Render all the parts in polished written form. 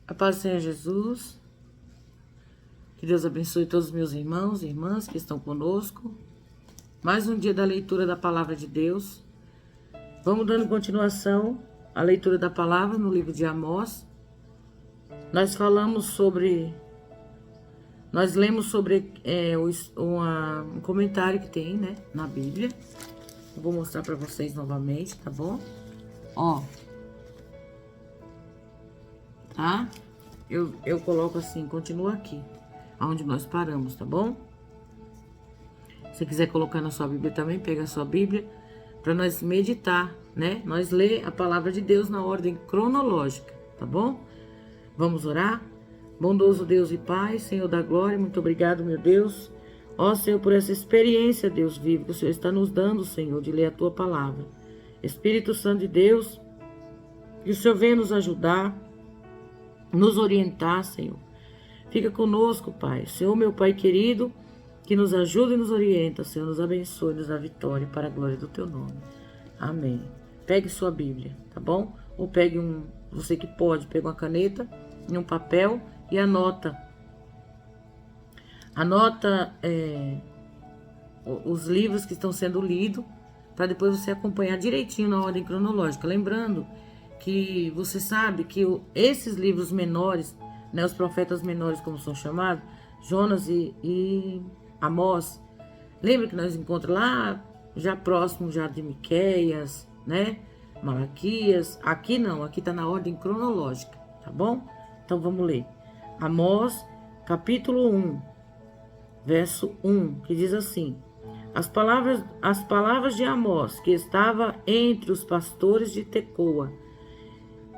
A paz do Senhor Jesus. Que Deus abençoe todos os meus irmãos e irmãs que estão conosco. Mais um dia da leitura da Palavra de Deus. Vamos dando continuação à leitura da Palavra no livro de Amós. Nós lemos sobre um comentário que tem, né, na Bíblia. Eu vou mostrar para vocês novamente, tá bom? Ó. Tá? Eu coloco assim, continua aqui, onde nós paramos, tá bom? Se quiser colocar na sua Bíblia também, pega a sua Bíblia, para nós meditar, né? Nós ler a palavra de Deus na ordem cronológica, tá bom? Vamos orar? Bondoso Deus e Pai, Senhor da glória, muito obrigado, meu Deus. Ó Senhor, por essa experiência, Deus vivo, que o Senhor está nos dando, Senhor, de ler a Tua palavra. Espírito Santo de Deus, que o Senhor venha nos ajudar, nos orientar, Senhor. Fica conosco, Pai. Senhor, meu Pai querido, que nos ajuda e nos orienta, Senhor, nos abençoe, nos dá vitória para a glória do Teu nome. Amém. Pegue sua Bíblia, tá bom? Ou pegue você que pode, pega uma caneta e um papel e anota. Anota os livros que estão sendo lidos, para depois você acompanhar direitinho na ordem cronológica. Lembrando que você sabe que esses livros menores, né, os profetas menores, como são chamados, Jonas e Amós, lembra que nós encontramos lá, já próximo já de Miqueias, né, Malaquias. Aqui não, aqui está na ordem cronológica, tá bom? Então vamos ler. Amós, capítulo 1, verso 1, que diz assim: As palavras de Amós, que estava entre os pastores de Tecoa,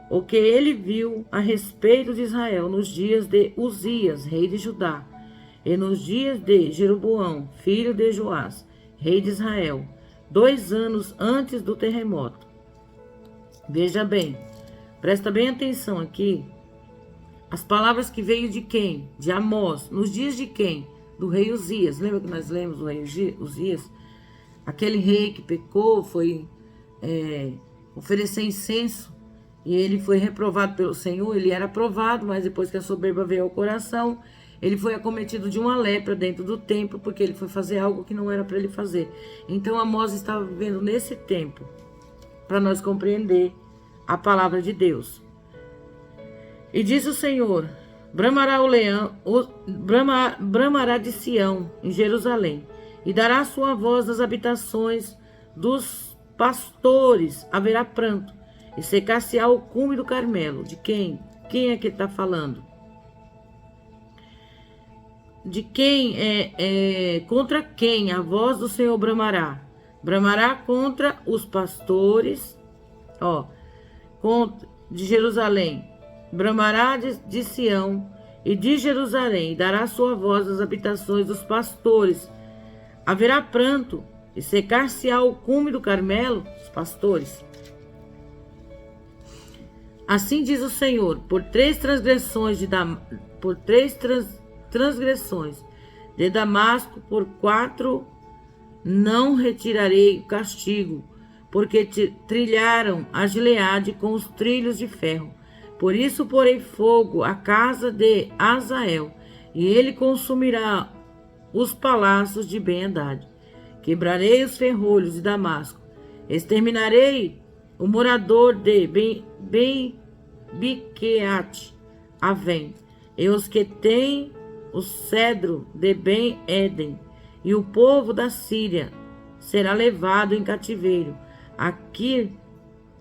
o que ele viu a respeito de Israel nos dias de Uzias, rei de Judá, e nos dias de Jeroboão, filho de Joás, rei de Israel, 2 anos antes do terremoto. Veja bem, presta bem atenção aqui. As palavras que veio de quem? De Amós, nos dias de quem? Do rei Uzias. Lembra que nós lemos do rei Uzias? Aquele rei que pecou, foi oferecer incenso, e ele foi reprovado pelo Senhor. Ele era aprovado, mas depois que a soberba veio ao coração, ele foi acometido de uma lepra dentro do templo, porque ele foi fazer algo que não era para ele fazer. Então Amós estava vivendo nesse tempo, para nós compreender a palavra de Deus. E diz o Senhor: bramará o leão, bramará de Sião em Jerusalém, e dará sua voz nas habitações dos pastores, haverá pranto, e secar-se-á o cume do Carmelo. De quem? Quem é que está falando? De quem contra quem a voz do Senhor bramará? Bramará contra os pastores, de Jerusalém. Bramará de Sião e de Jerusalém, e dará sua voz às habitações dos pastores. Haverá pranto, e secar-se-á o cume do Carmelo, os pastores. Assim diz o Senhor: por 3 transgressões de Damasco, por 4 não retirarei o castigo, porque trilharam a Gileade com os trilhos de ferro. Por isso porei fogo à casa de Azael, e ele consumirá os palácios de Ben-Hadad. Quebrarei os ferrolhos de Damasco, exterminarei o morador de Biqueate Avém, e os que têm o cedro de Ben-Eden, e o povo da Síria será levado em cativeiro. Aqui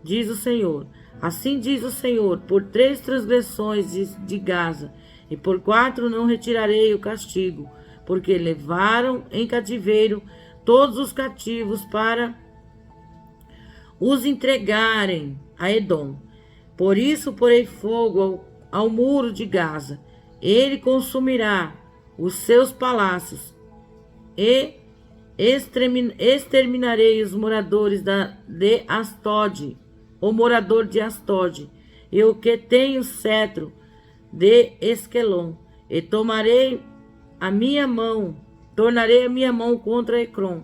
diz o Senhor: assim diz o Senhor, por 3 transgressões de Gaza, e por 4 não retirarei o castigo, porque levaram em cativeiro todos os cativos para os entregarem a Edom. Por isso porei fogo ao muro de Gaza, ele consumirá os seus palácios, e exterminarei os moradores de Astode, o morador de Astode, e o que tem o cetro de Esquelon, e tornarei a minha mão contra Ecrom,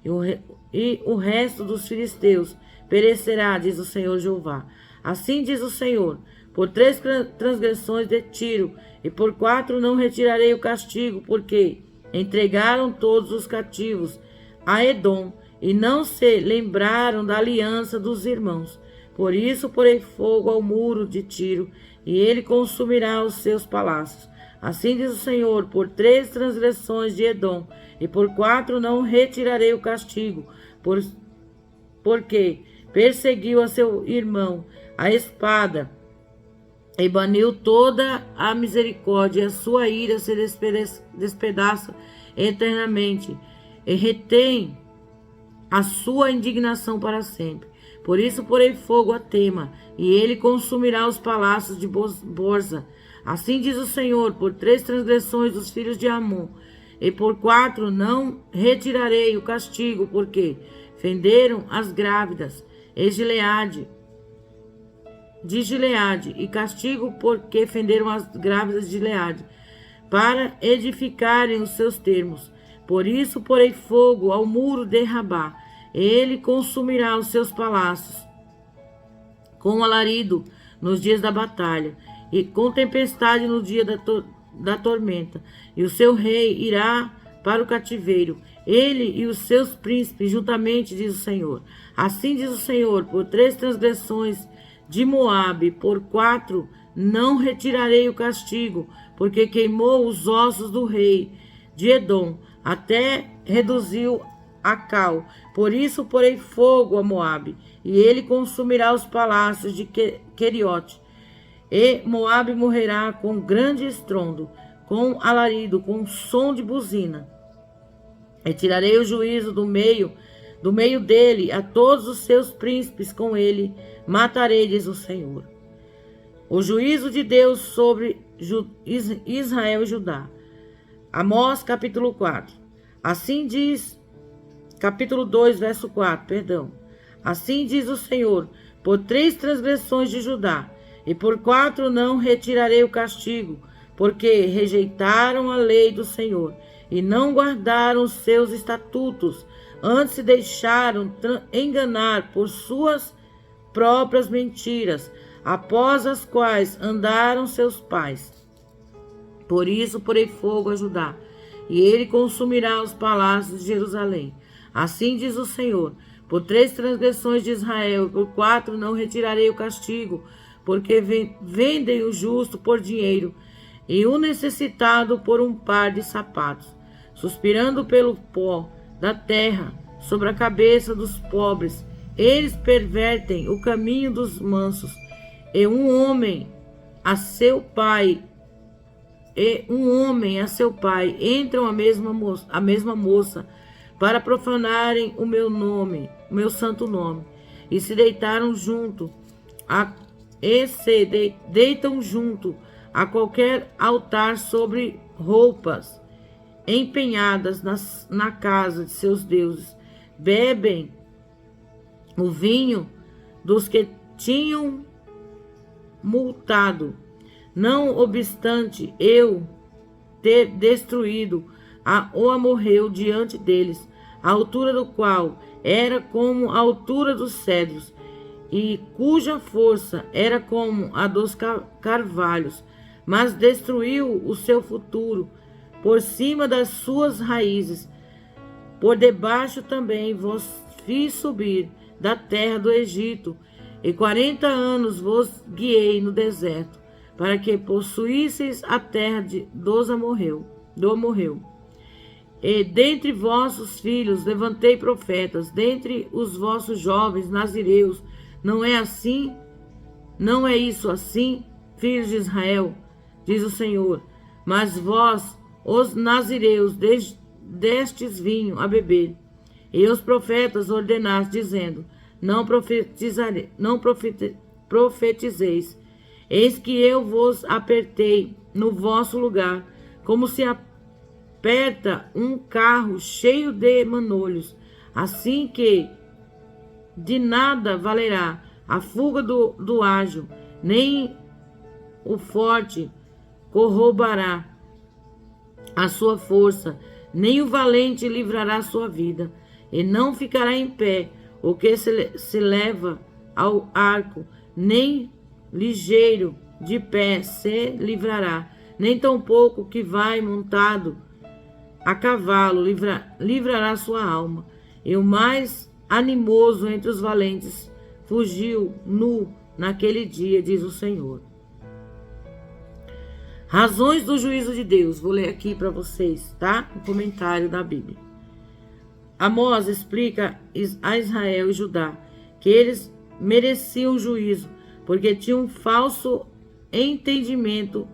e o resto dos filisteus perecerá, diz o Senhor Jeová. Assim diz o Senhor: por 3 transgressões de Tiro, e por 4 não retirarei o castigo, porque entregaram todos os cativos a Edom, e não se lembraram da aliança dos irmãos. Por isso porei fogo ao muro de Tiro, e ele consumirá os seus palácios. Assim diz o Senhor, por 3 transgressões de Edom, e por 4 não retirarei o castigo, porque perseguiu a seu irmão a espada, e baniu toda a misericórdia, e a sua ira se despedaça eternamente, e retém a sua indignação para sempre. Por isso porei fogo a Tema, e ele consumirá os palácios de Borza. Assim diz o Senhor, por 3 transgressões dos filhos de Amon, e por 4 não retirarei o castigo, porque fenderam as grávidas de Gileade, e castigo porque fenderam as grávidas de Gileade, para edificarem os seus termos. Por isso porei fogo ao muro de Rabá, ele consumirá os seus palácios, com alarido nos dias da batalha, e com tempestade no dia da tormenta, e o seu rei irá para o cativeiro, ele e os seus príncipes juntamente, diz o Senhor. Assim diz o Senhor, por 3 transgressões de Moabe, por 4 não retirarei o castigo, porque queimou os ossos do rei de Edom, até reduziu a cal. Por isso porei fogo a Moabe, e ele consumirá os palácios de Queriote. E Moabe morrerá com grande estrondo, com alarido, com som de buzina. E tirarei o juízo do meio dele, a todos os seus príncipes com ele matarei, diz o Senhor. O juízo de Deus sobre Israel e Judá. Amós, capítulo 4. Assim diz, capítulo 2, verso 4, perdão. Assim diz o Senhor, por 3 transgressões de Judá, e por 4 não retirarei o castigo, porque rejeitaram a lei do Senhor, e não guardaram os seus estatutos, antes se deixaram enganar por suas próprias mentiras, após as quais andaram seus pais. Por isso porei fogo a Judá, e ele consumirá os palácios de Jerusalém. Assim diz o Senhor, por 3 transgressões de Israel, por 4 não retirarei o castigo, porque vendem o justo por dinheiro, e o necessitado por um par de sapatos, suspirando pelo pó da terra sobre a cabeça dos pobres. Eles pervertem o caminho dos mansos, e um homem a seu pai entram a mesma moça para profanarem o meu nome, o meu santo nome, e se deitaram junto deitam junto a qualquer altar sobre roupas empenhadas na casa de seus deuses. Bebem o vinho dos que tinham multado. Não obstante eu ter destruído o amorreu diante deles, a altura do qual era como a altura dos cedros, e cuja força era como a dos carvalhos, mas destruiu o seu futuro por cima das suas raízes. Por debaixo também vos fiz subir da terra do Egito, e 40 anos vos guiei no deserto, para que possuísseis a terra do amorreu. E dentre vossos filhos levantei profetas, dentre os vossos jovens nazireus. Não é assim? Não é isso assim, filhos de Israel? Diz o Senhor. Mas vós, os nazireus, destes vinho a beber. E os profetas ordenaste, dizendo: não profetizeis. Eis que eu vos apertei no vosso lugar, como se aperta um carro cheio de manolhos, assim que de nada valerá a fuga do ágil, nem o forte corroborará a sua força, nem o valente livrará a sua vida, e não ficará em pé o que se leva ao arco, nem ligeiro de pé se livrará, nem tampouco que vai montado a cavalo livrará sua alma. E o mais animoso entre os valentes fugiu nu naquele dia, diz o Senhor. Razões do juízo de Deus. Vou ler aqui para vocês, tá? O comentário da Bíblia. Amós explica a Israel e Judá que eles mereciam juízo, porque tinham um falso entendimento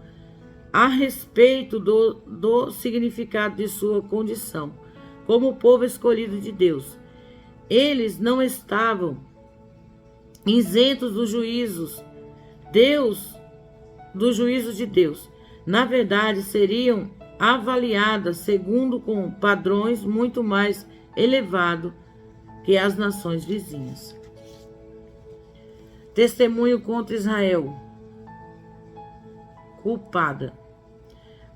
a respeito do significado de sua condição como povo escolhido de Deus. Eles não estavam isentos dos juízos de Deus. Na verdade, seriam avaliadas segundo com padrões muito mais elevados que as nações vizinhas. Testemunho contra Israel. Culpada.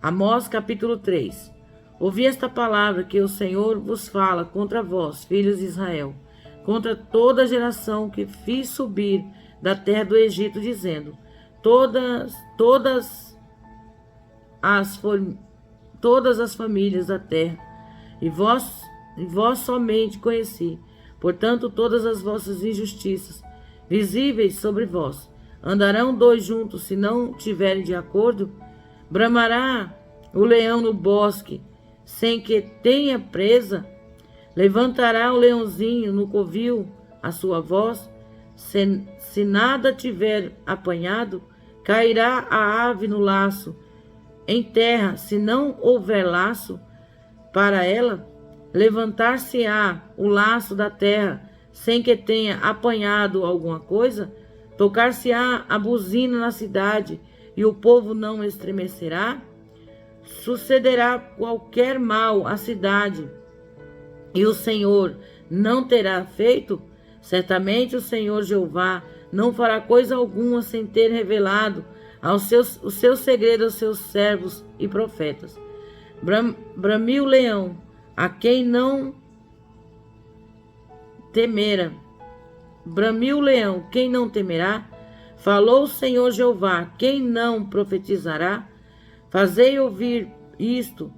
Amós capítulo 3. Ouvi esta palavra que o Senhor vos fala contra vós, filhos de Israel, contra toda a geração que fiz subir da terra do Egito, dizendo: todas as famílias da terra, e vós somente conheci. Portanto, todas as vossas injustiças visíveis sobre vós andarão dois juntos, se não tiverem de acordo. Bramará o leão no bosque, sem que tenha presa? Levantará o leãozinho no covil a sua voz? Se nada tiver apanhado, cairá a ave no laço em terra, se não houver laço para ela? Levantar-se-á o laço da terra, sem que tenha apanhado alguma coisa? Tocar-se-á a buzina na cidade, e o povo não estremecerá? Sucederá qualquer mal à cidade, e o Senhor não terá feito? Certamente o Senhor Jeová não fará coisa alguma sem ter revelado o seu segredo aos seus servos e profetas. Bramiu o leão, a quem não temera. Bramiu o leão, quem não temerá? Falou o Senhor Jeová, quem não profetizará? Fazei ouvir isto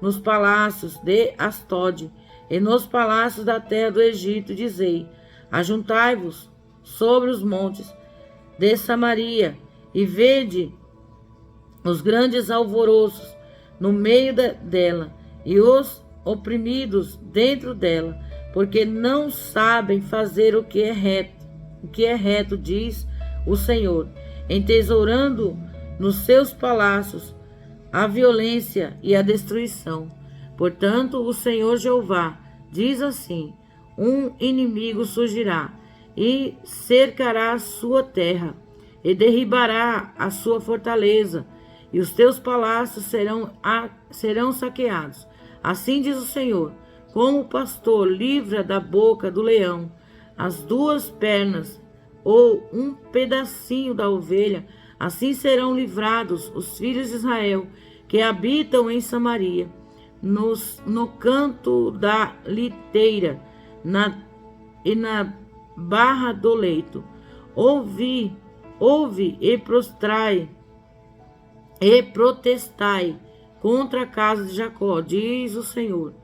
nos palácios de Astode e nos palácios da terra do Egito, dizei: ajuntai-vos sobre os montes de Samaria e vede os grandes alvoroços no meio dela e os oprimidos dentro dela, porque não sabem fazer o que é reto, diz o Senhor, entesourando nos seus palácios a violência e a destruição. Portanto, o Senhor Jeová diz assim: um inimigo surgirá e cercará a sua terra, e derribará a sua fortaleza, e os teus palácios serão saqueados. Assim diz o Senhor: como o pastor livra da boca do leão as duas pernas ou um pedacinho da ovelha, assim serão livrados os filhos de Israel que habitam em Samaria, no canto da liteira e na barra do leito. Ouve e protestai contra a casa de Jacó, diz o Senhor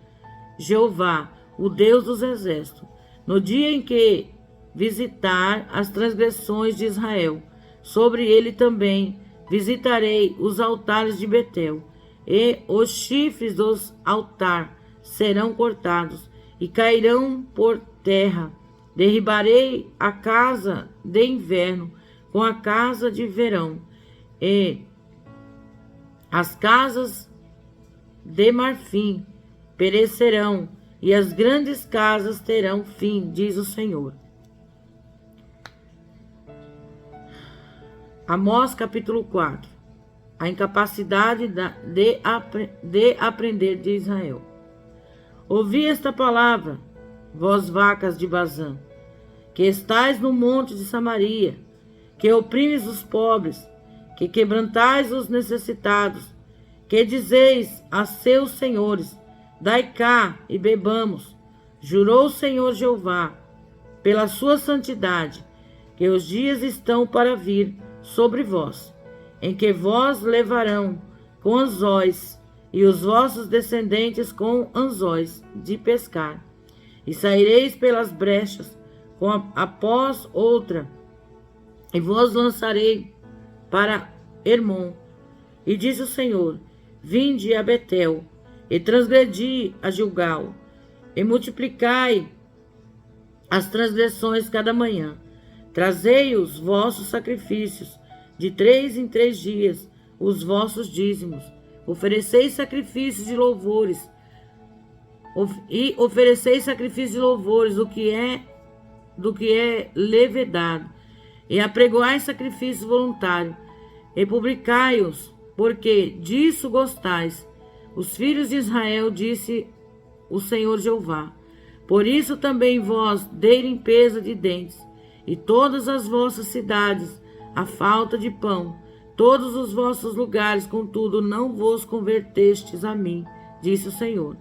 Jeová, o Deus dos exércitos, no dia em que visitar as transgressões de Israel. Sobre ele também visitarei os altares de Betel, e os chifres dos altares serão cortados e cairão por terra. Derribarei a casa de inverno com a casa de verão, e as casas de marfim perecerão, e as grandes casas terão fim, diz o Senhor. Amós capítulo 4. A incapacidade de aprender de Israel. Ouvi esta palavra, vós vacas de Bazã, que estais no monte de Samaria, que oprimes os pobres, que quebrantais os necessitados, que dizeis a seus senhores: dai cá e bebamos. Jurou o Senhor Jeová, pela sua santidade, que os dias estão para vir sobre vós, em que vós levarão com anzóis, e os vossos descendentes com anzóis de pescar. E saireis pelas brechas, após outra, e vos lançarei para Hermon. E diz o Senhor: vinde a Betel, e transgredi a Gilgal, e multiplicai as transgressões cada manhã. Trazei os vossos sacrifícios, de 3 em 3 dias, os vossos dízimos. Ofereceis sacrifícios de louvores, e ofereceis sacrifícios de louvores, do que é levedado, e apregoai sacrifícios voluntários, e publicai-os, porque disso gostais. Os filhos de Israel, disse o Senhor Jeová. Por isso também vós dei limpeza de dentes, e todas as vossas cidades, a falta de pão, todos os vossos lugares, contudo, não vos convertestes a mim, disse o Senhor.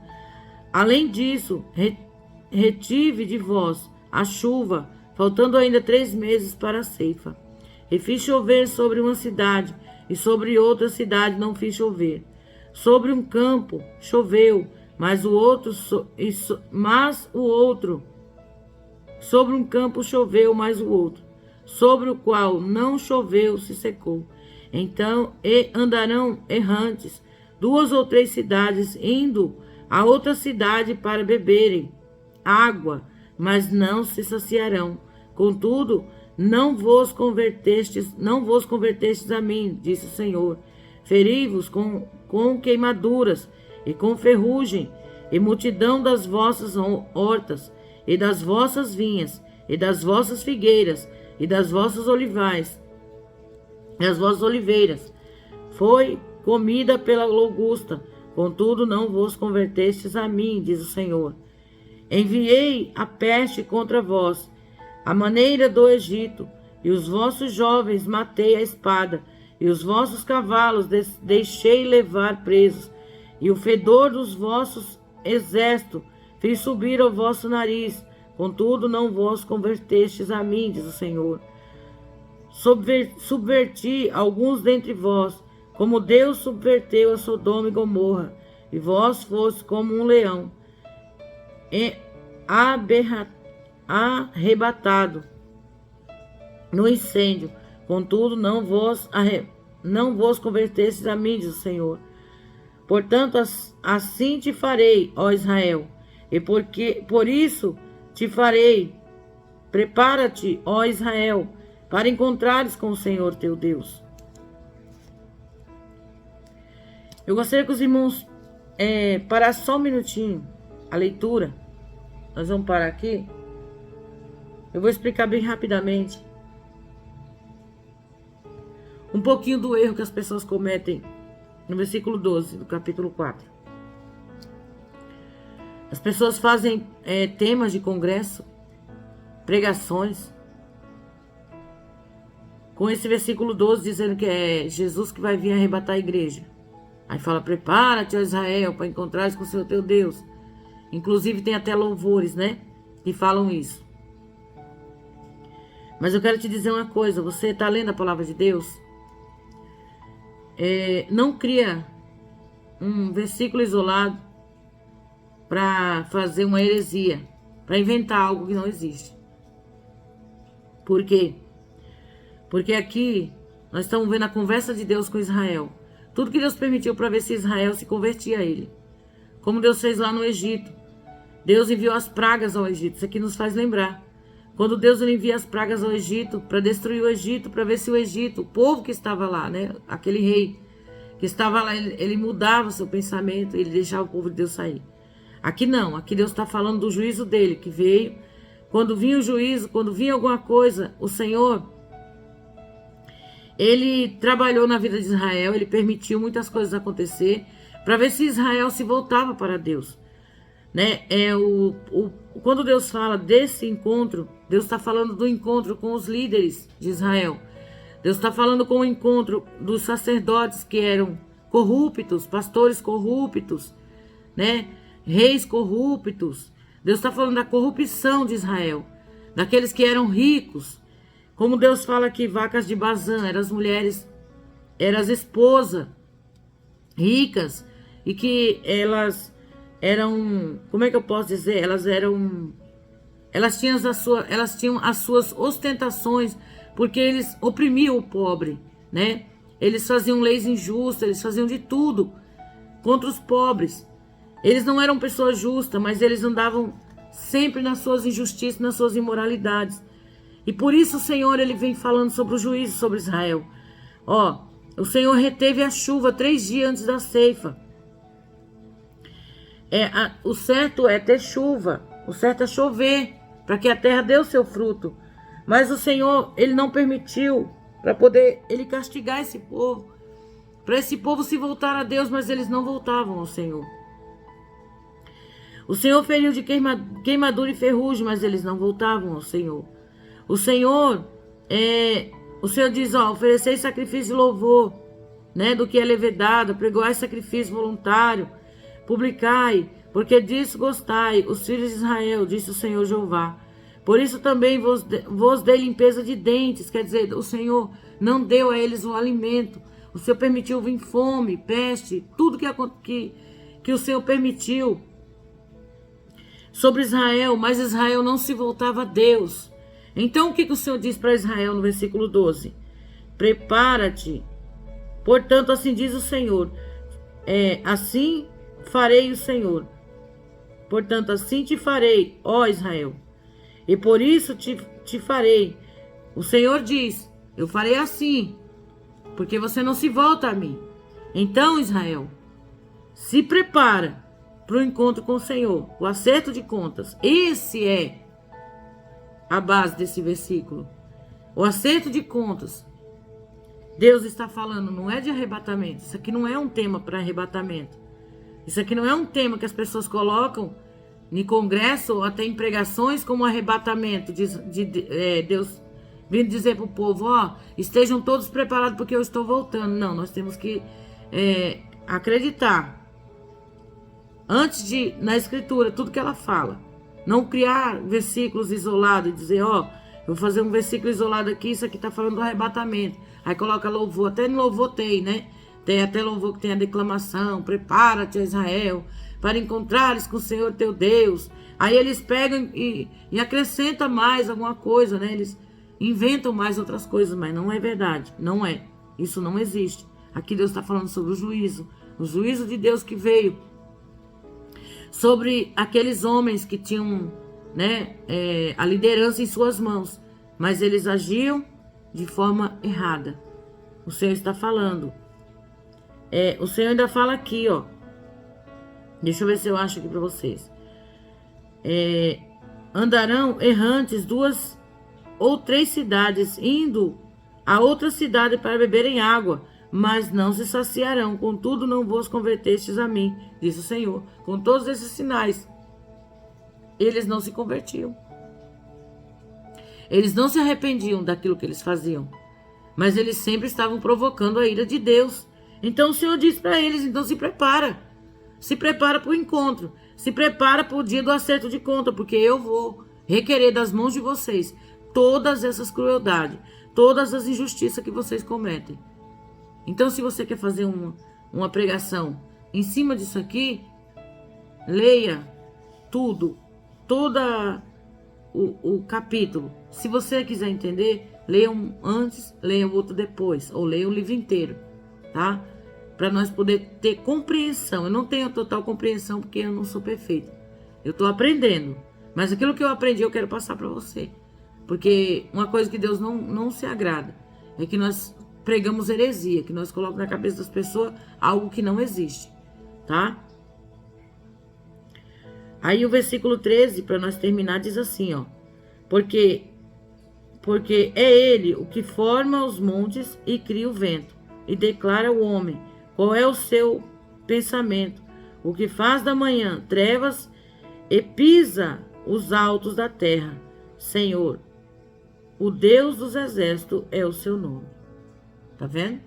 Além disso, retive de vós a chuva, faltando ainda 3 meses para a ceifa. E fiz chover sobre uma cidade, e sobre outra cidade não fiz chover. Sobre um campo choveu, mas o outro, sobre um campo choveu, mas o outro, sobre o qual não choveu, se secou. Então andarão errantes 2 ou 3 cidades, indo a outra cidade para beberem água, mas não se saciarão. Contudo, não vos convertestes a mim, disse o Senhor. Feri-vos com queimaduras e com ferrugem, e multidão das vossas hortas, e das vossas vinhas, e das vossas figueiras, e das vossas olivais, e as vossas oliveiras, foi comida pela locusta. Contudo, não vos convertestes a mim, diz o Senhor. Enviei a peste contra vós, a maneira do Egito, e os vossos jovens matei a espada, e os vossos cavalos deixei levar presos, e o fedor dos vossos exércitos fiz subir ao vosso nariz. Contudo, não vos convertestes a mim, diz o Senhor. Subverti alguns dentre vós, como Deus subverteu a Sodoma e Gomorra, e vós fostes como um leão arrebatado no incêndio. Contudo, não vos convertestes a mim, diz o Senhor. Portanto, assim te farei, ó Israel, e por isso te farei. Prepara-te, ó Israel, para encontrares com o Senhor teu Deus. Eu gostaria que os irmãos parassem só um minutinho a leitura. Nós vamos parar aqui. Eu vou explicar bem rapidamente um pouquinho do erro que as pessoas cometem no versículo 12 do capítulo 4. As pessoas fazem temas de congresso, pregações, com esse versículo 12 dizendo que é Jesus que vai vir arrebatar a igreja. Aí fala: prepara-te, ó Israel, para encontrares com o Senhor teu Deus. Inclusive tem até louvores, né, que falam isso. Mas eu quero te dizer uma coisa: você está lendo a palavra de Deus? Não cria um versículo isolado para fazer uma heresia, para inventar algo que não existe. Por quê? Porque aqui nós estamos vendo a conversa de Deus com Israel. Tudo que Deus permitiu para ver se Israel se convertia a ele. Como Deus fez lá no Egito. Deus enviou as pragas ao Egito. Isso aqui nos faz lembrar. Quando Deus envia as pragas ao Egito, para destruir o Egito, para ver se o Egito, o povo que estava lá, né, aquele rei que estava lá, ele mudava o seu pensamento, ele deixava o povo de Deus sair. Aqui não, aqui Deus está falando do juízo dele, que veio. Quando vinha o juízo, quando vinha alguma coisa, o Senhor, ele trabalhou na vida de Israel, ele permitiu muitas coisas acontecer, para ver se Israel se voltava para Deus. Né? Quando Deus fala desse encontro, Deus está falando do encontro com os líderes de Israel. Deus está falando com o encontro dos sacerdotes que eram corruptos, pastores corruptos, né? Reis corruptos. Deus está falando da corrupção de Israel, daqueles que eram ricos, Como Deus fala que vacas de Bazã eram as mulheres, eram as esposas ricas, e que elas eram, como é que eu posso dizer? Elas tinham as suas ostentações, porque eles oprimiam o pobre, né? Eles faziam leis injustas, eles faziam de tudo contra os pobres. Eles não eram pessoas justas, mas eles andavam sempre nas suas injustiças, nas suas imoralidades. E por isso o Senhor, ele vem falando sobre o juízo sobre Israel. Ó, o Senhor reteve a chuva 3 dias antes da ceifa. O certo é ter chuva, o certo é chover, para que a terra dê o seu fruto. Mas o Senhor, ele não permitiu, para poder ele castigar esse povo, para esse povo se voltar a Deus, mas eles não voltavam ao Senhor. O Senhor feriu de queimadura e ferrugem, mas eles não voltavam ao Senhor. O Senhor diz, ó, oferecei sacrifício de louvor, né, do que é levedado, pregoai sacrifício voluntário, publicai, porque disso gostai, os filhos de Israel, disse o Senhor Jeová. Por isso também vos dei limpeza de dentes, quer dizer, o Senhor não deu a eles o alimento, o Senhor permitiu vir fome, peste, tudo que o Senhor permitiu sobre Israel, mas Israel não se voltava a Deus. Então o que o Senhor diz para Israel no versículo 12? Prepara-te, portanto assim diz o Senhor, assim farei o Senhor, portanto assim te farei, ó Israel, e por isso te farei. O Senhor diz, eu farei assim, porque você não se volta a mim. Então Israel, se prepara para o encontro com o Senhor, o acerto de contas. Esse é a base desse versículo. O acerto de contas. Deus está falando, não é de arrebatamento. Isso aqui não é um tema para arrebatamento. Isso aqui não é um tema que as pessoas colocam em congresso ou até em pregações como arrebatamento. Deus vindo dizer para o povo, ó, estejam todos preparados porque eu estou voltando. Não, nós temos que acreditar. Antes na escritura, tudo que ela fala. Não criar versículos isolados e dizer, ó, eu vou fazer um versículo isolado aqui, isso aqui está falando do arrebatamento. Aí coloca louvor, até no louvor tem, né? Tem até louvor que tem a declamação, prepara-te, Israel, para encontrares com o Senhor teu Deus. Aí eles pegam e acrescentam mais alguma coisa, né? Eles inventam mais outras coisas, mas não é verdade, não é. Isso não existe. Aqui Deus está falando sobre o juízo de Deus que veio sobre aqueles homens que tinham, né, a liderança em suas mãos, mas eles agiam de forma errada. O Senhor está falando. O Senhor ainda fala aqui, ó. Deixa eu ver se eu acho aqui para vocês. Andarão errantes 2 ou 3 cidades, indo a outra cidade para beberem água, mas não se saciarão. Contudo, não vos convertestes a mim, diz o Senhor. Com todos esses sinais, eles não se convertiam. Eles não se arrependiam daquilo que eles faziam, mas eles sempre estavam provocando a ira de Deus. Então o Senhor diz para eles, então se prepara para o encontro, se prepara para o dia do acerto de conta, porque eu vou requerer das mãos de vocês todas essas crueldades, todas as injustiças que vocês cometem. Então, se você quer fazer uma pregação em cima disso aqui, leia tudo, todo o capítulo. Se você quiser entender, leia um antes, leia o outro depois, ou leia o livro inteiro, tá? Para nós poder ter compreensão. Eu não tenho total compreensão porque eu não sou perfeita. Eu estou aprendendo, mas aquilo que eu aprendi eu quero passar para você. Porque uma coisa que Deus não se agrada é que nós pregamos heresia, que nós colocamos na cabeça das pessoas algo que não existe, tá? Aí o versículo 13, para nós terminar, diz assim, ó. Porque é ele o que forma os montes e cria o vento, e declara ao homem qual é o seu pensamento, o que faz da manhã trevas e pisa os altos da terra. Senhor, o Deus dos exércitos é o seu nome. Tá vendo?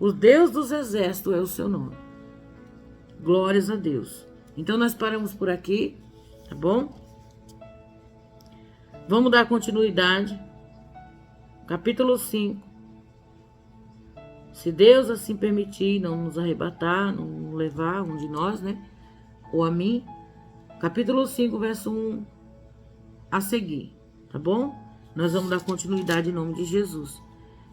O Deus dos exércitos é o seu nome. Glórias a Deus. Então nós paramos por aqui, tá bom? Vamos dar continuidade capítulo 5. Se Deus assim permitir, não nos arrebatar, não levar um de nós, né? Ou a mim. Capítulo 5, verso 1 a seguir, tá bom? Nós vamos dar continuidade em nome de Jesus.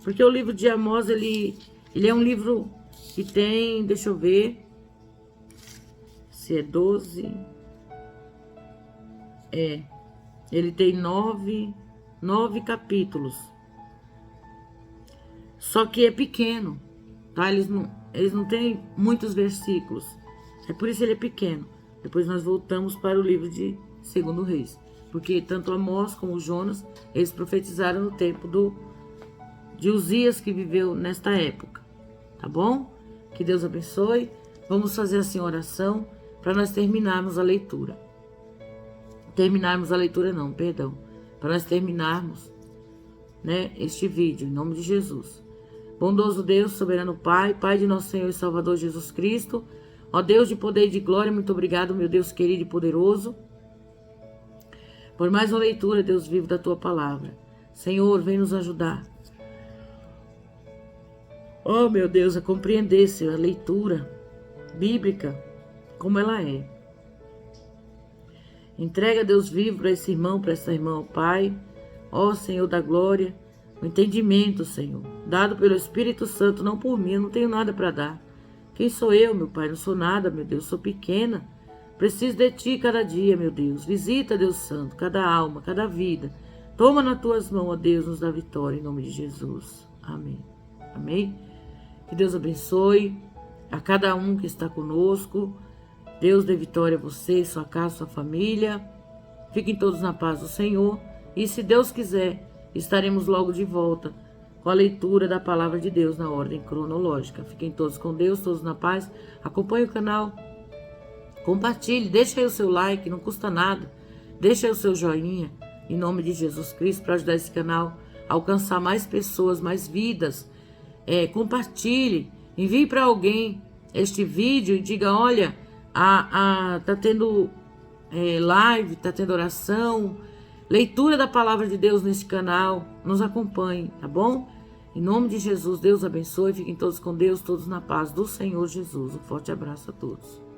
Porque o livro de Amós, ele é um livro que tem, deixa eu ver, se é 12. Ele tem 9 capítulos. Só que é pequeno, tá? Eles não têm muitos versículos. É por isso ele é pequeno. Depois nós voltamos para o livro de 2 Reis. Porque tanto Amós como Jonas, eles profetizaram no tempo de Uzias, que viveu nesta época. Tá bom? Que Deus abençoe. Vamos fazer assim a oração para nós terminarmos a leitura. Para nós terminarmos, né, este vídeo, em nome de Jesus. Bondoso Deus, soberano Pai, Pai de nosso Senhor e Salvador Jesus Cristo, ó Deus de poder e de glória, muito obrigado, meu Deus querido e poderoso, por mais uma leitura, Deus vivo, da Tua Palavra. Senhor, vem nos ajudar. Oh, meu Deus, a compreender, Senhor, a leitura bíblica, como ela é. Entrega, Deus vivo, para esse irmão, para essa irmã, ó Pai, ó Senhor da glória, o entendimento, Senhor, dado pelo Espírito Santo, não por mim, eu não tenho nada para dar. Quem sou eu, meu Pai? Não sou nada, meu Deus, sou pequena. Preciso de Ti cada dia, meu Deus. Visita, Deus Santo, cada alma, cada vida. Toma nas Tuas mãos, ó Deus, nos dá vitória, em nome de Jesus. Amém. Amém. Que Deus abençoe a cada um que está conosco. Deus dê vitória a você, sua casa, sua família. Fiquem todos na paz do Senhor. E se Deus quiser, estaremos logo de volta com a leitura da palavra de Deus na ordem cronológica. Fiquem todos com Deus, todos na paz. Acompanhe o canal. Compartilhe, deixa aí o seu like, não custa nada. Deixa aí o seu joinha, em nome de Jesus Cristo, para ajudar esse canal a alcançar mais pessoas, mais vidas. Compartilhe, envie para alguém este vídeo e diga, olha, tá tendo live, tá tendo oração, leitura da palavra de Deus nesse canal. Nos acompanhe, tá bom? Em nome de Jesus, Deus abençoe. Fiquem todos com Deus, todos na paz do Senhor Jesus. Um forte abraço a todos.